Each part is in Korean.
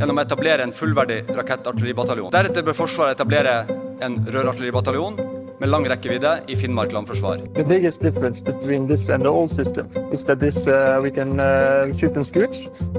Gjennom å etablere en fullverdig rakettartilleribataljon. Deretter bør Forsvaret etablere en rørartilleribataljon med lang rekkevidde i Finnmark landforsvar. The biggest difference between this and the old system is that this we can shoot in skirts,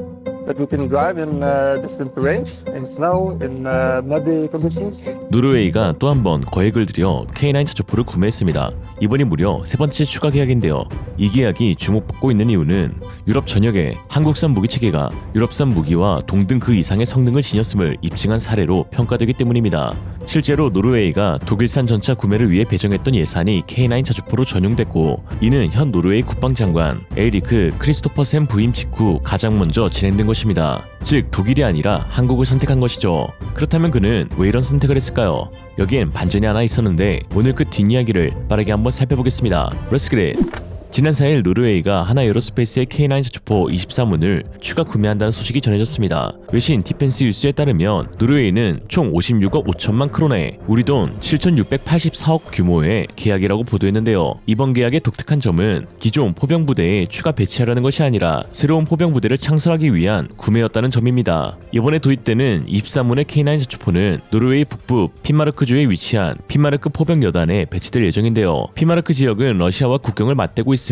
that we can drive in different terrains, in snow, in muddy conditions. 노르웨이가 또 한 번 거액을 들여 K9 자주포를 구매했습니다. 이번이 무려 세 번째 추가 계약인데요. 이 계약이 주목받고 있는 이유는 유럽 전역에 한국산 무기체계가 유럽산 무기와 동등 그 이상의 성능을 지녔음을 입증한 사례로 평가되기 때문입니다. 실제로 노르웨이가 독일산 전차 구매를 위해 배정했던 예산이 K9 자주포로 전용됐고, 이는 현 노르웨이 국방장관 에이리크 크리스토퍼센 부임 직후 가장 먼저 진행된 것입니다. 즉 독일이 아니라 한국을 선택한 것이죠. 그렇다면 그는 왜 이런 선택을 했을까요? 여기엔 반전이 하나 있었는데 오늘 그 뒷이야기를 빠르게 한번 살펴보겠습니다. Let's get it! 지난 4일 노르웨이가 하나에어로스페이스의 K9 자주포 24문을 추가 구매한다는 소식이 전해졌습니다. 외신 디펜스 뉴스에 따르면 노르웨이는 총 56억 5천만 크로네, 우리 돈 7,684억 규모의 계약이라고 보도했는데요. 이번 계약의 독특한 점은 기존 포병부대에 추가 배치하려는 것이 아니라 새로운 포병부대를 창설하기 위한 구매였다는 점입니다. 이번에 도입되는 24문의 K9 자주포는 노르웨이 북부 핀마르크주에 위치한 핀마르크 포병여단에 배치될 예정인데요. 핀마르크 지역은 러시아와 국경을 맞대고 있으며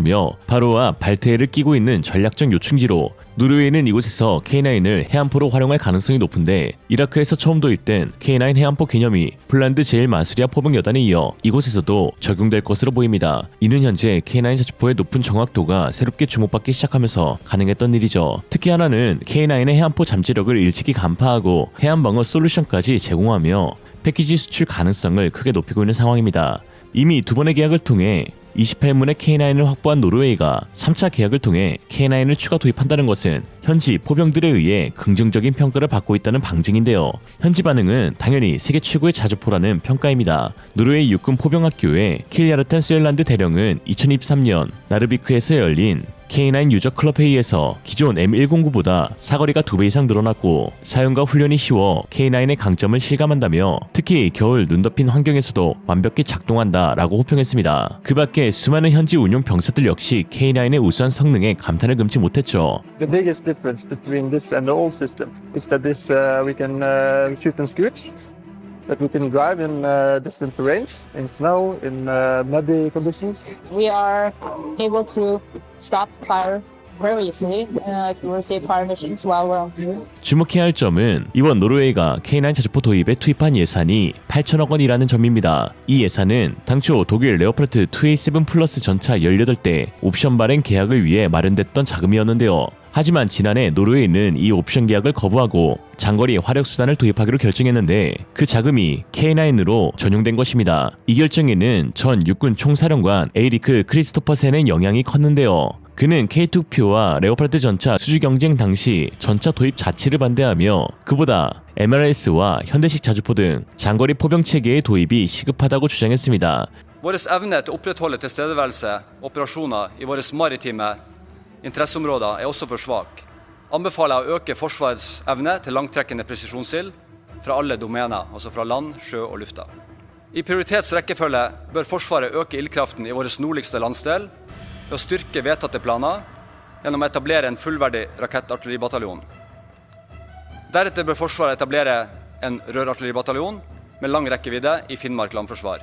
바로와 발트해를 끼고 있는 전략적 요충지로 노르웨이는 이곳에서 K9을 해안포로 활용할 가능성이 높은데, 이라크에서 처음 도입된 K9 해안포 개념이 폴란드 제1마수리아 포병여단에 이어 이곳에서도 적용될 것으로 보입니다. 이는 현재 K9 자주포의 높은 정확도가 새롭게 주목받기 시작하면서 가능했던 일이죠. 특히 하나는 K9의 해안포 잠재력을 일찍이 간파하고 해안방어 솔루션까지 제공하며 패키지 수출 가능성을 크게 높이고 있는 상황입니다. 이미 두 번의 계약을 통해 28문의 K9을 확보한 노르웨이가 3차 계약을 통해 K9을 추가 도입한다는 것은 현지 포병들에 의해 긍정적인 평가를 받고 있다는 방증인데요. 현지 반응은 당연히 세계 최고의 자주포라는 평가입니다. 노르웨이 육군 포병학교의 킬야르탄 스웰란드 대령은 2023년 나르비크에서 열린 K9 유저 클럽 회의에서 기존 M109보다 사거리가 2배 이상 늘어났고 사용과 훈련이 쉬워 K9의 강점을 실감한다며 특히 겨울 눈 덮인 환경에서도 완벽히 작동한다라고 호평했습니다. 그 밖에 수많은 현지 운용 병사들 역시 K9의 우수한 성능에 감탄을 금치 못했죠. The biggest difference between this and the old system is that this we can shoot in skirts, that we can drive in different terrains, in snow, in muddy conditions. We are able to stop fire very easily if we receive fire missions while we're on duty. 주목해야 할 점은 이번 노르웨이가 K9 자주포 도입에 투입한 예산이 8천억 원이라는 점입니다. 이 예산은 당초 독일 레오파르트 2A7 플러스 전차 18대 옵션 발행 계약을 위해 마련됐던 자금이었는데요. 하지만 지난해 노르웨이는 이 옵션 계약을 거부하고 장거리 화력수단을 도입하기로 결정했는데 그 자금이 K9으로 전용된 것입니다. 이 결정에는 전 육군 총사령관 에이리크 크리스토퍼센의 영향이 컸는데요. 그는 K2표와 레오파르트 전차 수주 경쟁 당시 전차 도입 자체를 반대하며 그보다 MRS와 현대식 자주포 등 장거리 포병 체계의 도입이 시급하다고 주장했습니다. Vår evne til å opprettholde tilstedeværelse og operasjoner i våre maritime interesseområder er også for svak. Anbefaler jeg å øke Forsvarets evne til langtrekkende presisjonsild fra alle domener, altså fra land, sjø og lufta. I prioritetsrekkefølge bør Forsvaret øke ildkraften i vår nordligste landsdel ved å styrke vedtatte planer gjennom å etablere en fullverdig rakettartilleribataljon. Deretter bør Forsvaret etablere en rørartilleribataljon med lang rekkevidde i Finnmark landforsvar.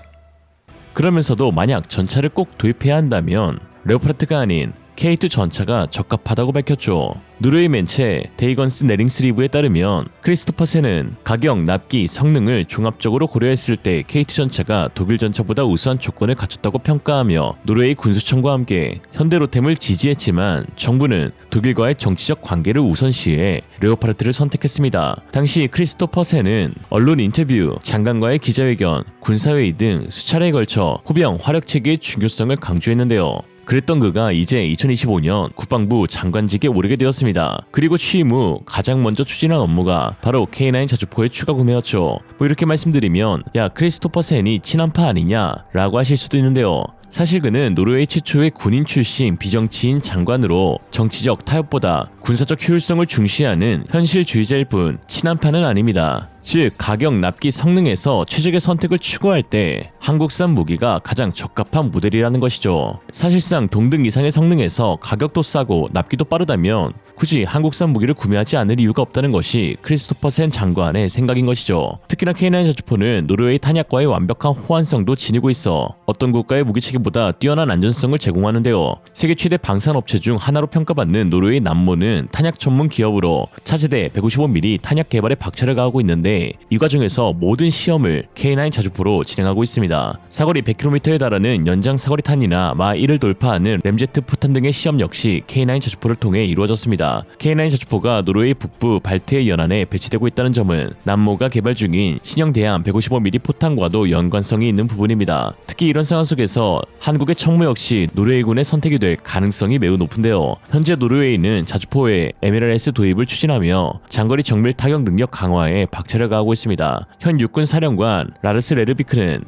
그러면서도 만약 전차를 꼭 도입해야 한다면 레오파르트가 아닌 K2 전차가 적합하다고 밝혔죠. 노르웨이 매체 데이건스 네링스리브에 따르면 크리스토퍼센은 가격, 납기, 성능을 종합적으로 고려했을 때 K2 전차가 독일 전차보다 우수한 조건을 갖췄다고 평가하며 노르웨이 군수청과 함께 현대로템을 지지했지만 정부는 독일과의 정치적 관계를 우선시해 레오파르트를 선택했습니다. 당시 크리스토퍼센은 언론 인터뷰, 장관과의 기자회견, 군사회의 등 수차례에 걸쳐 포병 화력체계의 중요성을 강조했는데요. 그랬던 그가 이제 2025년 국방부 장관직에 오르게 되었습니다. 그리고 취임 후 가장 먼저 추진한 업무가 바로 K9 자주포의 추가 구매였죠. 이렇게 말씀드리면 야 크리스토퍼센이 친한파 아니냐 라고 하실 수도 있는데요. 사실 그는 노르웨이 최초의 군인 출신 비정치인 장관으로 정치적 타협보다 군사적 효율성을 중시하는 현실주의자일 뿐 친한파는 아닙니다. 즉 가격, 납기, 성능에서 최적의 선택을 추구할 때 한국산 무기가 가장 적합한 모델이라는 것이죠. 사실상 동등 이상의 성능에서 가격도 싸고 납기도 빠르다면 굳이 한국산 무기를 구매하지 않을 이유가 없다는 것이 크리스토퍼센 장관의 생각인 것이죠. 특히나 K9 자주포는 노르웨이 탄약과의 완벽한 호환성도 지니고 있어 어떤 국가의 무기체계보다 뛰어난 안전성을 제공하는데요. 세계 최대 방산업체 중 하나로 평가받는 노르웨이 남모는 탄약 전문 기업으로 차세대 155mm 탄약 개발에 박차를 가하고 있는데 이 과정에서 모든 시험을 K9 자주포로 진행하고 있습니다. 사거리 100km에 달하는 연장 사거리 탄이나 마 1을 돌파하는 램제트 포탄 등의 시험 역시 K9 자주포를 통해 이루어졌습니다. K9 자주포가 노르웨이 북부 발트해 연안에 배치되고 있다는 점은 남모가 개발 중인 신형 대함 155mm 포탄과도 연관성이 있는 부분입니다. 특히 이런 상황 속에서 한국의 청무 역시 노르웨이군의 선택이 될 가능성이 매우 높은데요. 현재 노르웨이는 자주포의 MLRS 도입을 추진하며 장거리 정밀 타격 능력 강화에 박차를 가하고 있습니다. 현 육군 사령관 라르스 레르비크는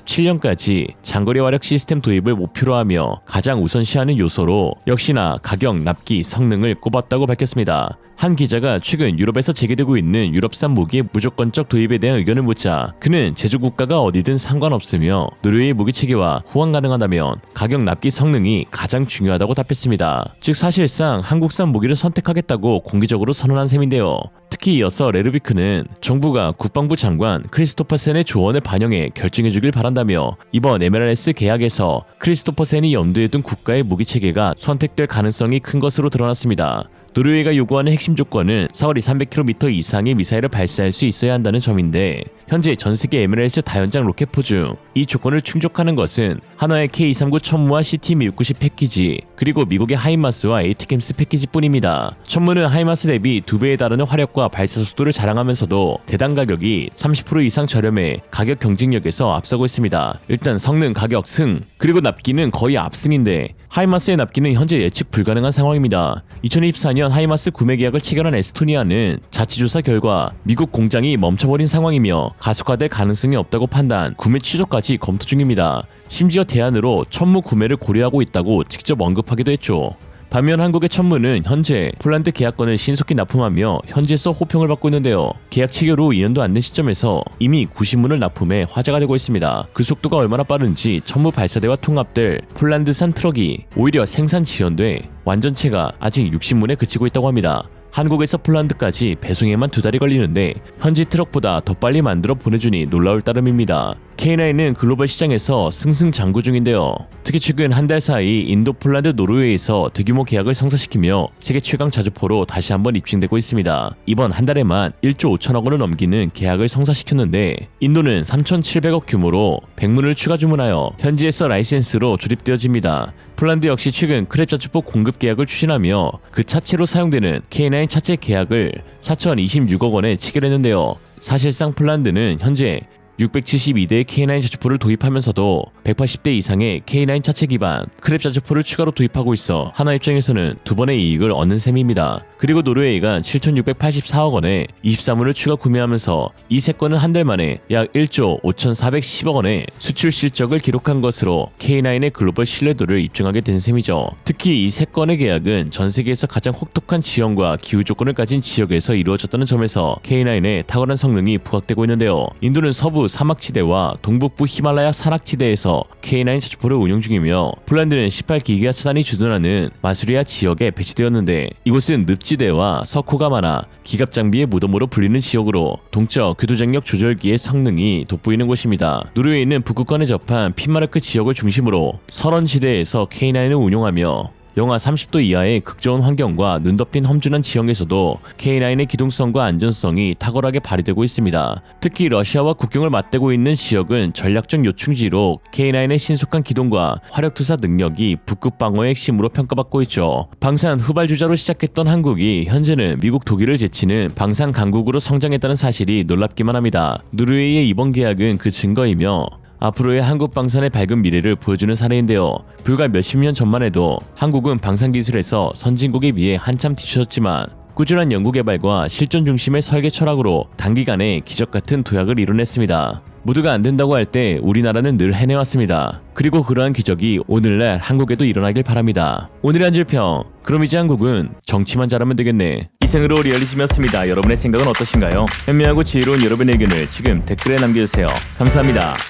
2027년까지 장거리 화력 시스템 도입을 목표로 하며 가장 우선시하는 요소로 역시나 가격, 납기, 성능을 꼽았다고 밝혔습니다. 한 기자가 최근 유럽에서 제기되고 있는 유럽산 무기의 무조건적 도입에 대한 의견을 묻자 그는 제조국가가 어디든 상관없으며 노르웨이 무기 체계와 호환 가능하다면 가격, 납기, 성능이 가장 중요하다고 답했습니다. 즉 사실상 한국산 무기를 선택하겠다고 공개적으로 선언한 셈인데요. 특히 이어서 레르비크는 정부가 국방부 장관 크리스토퍼센의 조언을 반영해 결정해주길 바란다며 이번 MLRS 계약에서 크리스토퍼센이 염두에 둔 국가의 무기 체계가 선택될 가능성이 큰 것으로 드러났습니다. 노르웨이가 요구하는 핵심 조건은 사거리 300km 이상의 미사일을 발사할 수 있어야 한다는 점인데 현재 전세계 MLRS 다연장 로켓포 중 이 조건을 충족하는 것은 한화의 K239 천무와 CT-690 패키지 그리고 미국의 하이마스와 ATACMS 패키지뿐입니다. 천무는 하이마스 대비 2배에 달하는 화력과 발사 속도를 자랑하면서도 대당 가격이 30% 이상 저렴해 가격 경쟁력에서 앞서고 있습니다. 일단 성능, 가격, 승 그리고 납기는 거의 압승인데 하이마스의 납기는 현재 예측 불가능한 상황입니다. 2024년 하이마스 구매 계약을 체결한 에스토니아는 자치조사 결과 미국 공장이 멈춰버린 상황이며 가속화될 가능성이 없다고 판단, 구매 취소까지 검토 중입니다. 심지어 대안으로 천무 구매를 고려하고 있다고 직접 언급하기도 했죠. 반면 한국의 천무는 현재 폴란드 계약권을 신속히 납품하며 현지에서 호평을 받고 있는데요. 계약 체결 후 2년도 안 된 시점에서 이미 90문을 납품해 화제가 되고 있습니다. 그 속도가 얼마나 빠른지 천무 발사대와 통합될 폴란드산 트럭이 오히려 생산 지연돼 완전체가 아직 60문에 그치고 있다고 합니다. 한국에서 폴란드까지 배송에만 2달이 걸리는데 현지 트럭보다 더 빨리 만들어 보내주니 놀라울 따름입니다. K9은 글로벌 시장에서 승승장구 중인데요. 특히 최근 한 달 사이 인도, 폴란드, 노르웨이에서 대규모 계약을 성사시키며 세계 최강 자주포로 다시 한번 입증되고 있습니다. 이번 한 달에만 1조 5천억 원을 넘기는 계약을 성사시켰는데 인도는 3,700억 규모로 100문을 추가 주문하여 현지에서 라이센스로 조립되어집니다. 폴란드 역시 최근 크랩 자주포 공급 계약을 추진하며 그 차체로 사용되는 K9 차체 계약을 4,026억 원에 체결했는데요. 사실상 폴란드는 현재 672대의 K9 자주포를 도입하면서도 180대 이상의 K9 차체 기반 크랩 자주포를 추가로 도입하고 있어 한화 입장에서는 두 번의 이익을 얻는 셈입니다. 그리고 노르웨이가 7,684억 원에 23문을 추가 구매하면서 이 세 건은 한 달 만에 약 1조 5,410억 원의 수출 실적을 기록한 것으로 K9의 글로벌 신뢰도를 입증하게 된 셈이죠. 특히 이 세 건의 계약은 전 세계에서 가장 혹독한 지형과 기후 조건을 가진 지역에서 이루어졌다는 점에서 K9의 탁월한 성능이 부각되고 있는데요. 인도는 서부 사막지대와 동북부 히말라야 산악지대에서 K9 자주포를 운용 중이며 폴란드는 18기가 사단이 주둔하는 마수리아 지역에 배치되었는데 이곳은 늪지대와 석호가 많아 기갑 장비의 무덤으로 불리는 지역으로 동적 궤도장력 조절기의 성능이 돋보이는 곳입니다. 노르웨이는 북극권에 접한 핀마르크 지역을 중심으로 설원지대에서 K9을 운용하며 영하 30도 이하의 극저온 환경과 눈 덮인 험준한 지형에서도 K9의 기동성과 안전성이 탁월하게 발휘되고 있습니다. 특히 러시아와 국경을 맞대고 있는 지역은 전략적 요충지로 K9의 신속한 기동과 화력투사 능력이 북극 방어의 핵심으로 평가받고 있죠. 방산 후발주자로 시작했던 한국이 현재는 미국, 독일을 제치는 방산 강국으로 성장했다는 사실이 놀랍기만 합니다. 노르웨이의 이번 계약은 그 증거이며 앞으로의 한국 방산의 밝은 미래를 보여주는 사례인데요. 불과 몇십 년 전만 해도 한국은 방산 기술에서 선진국에 비해 한참 뒤처졌지만 꾸준한 연구개발과 실전 중심의 설계 철학으로 단기간에 기적같은 도약을 이뤄냈습니다. 모두가 안 된다고 할 때 우리나라는 늘 해내왔습니다. 그리고 그러한 기적이 오늘날 한국에도 일어나길 바랍니다. 오늘의 한줄평, 그럼 이제 한국은 정치만 잘하면 되겠네. 이상으로 리얼리즘이었습니다. 여러분의 생각은 어떠신가요? 현명하고 지혜로운 여러분의 의견을 지금 댓글에 남겨주세요. 감사합니다.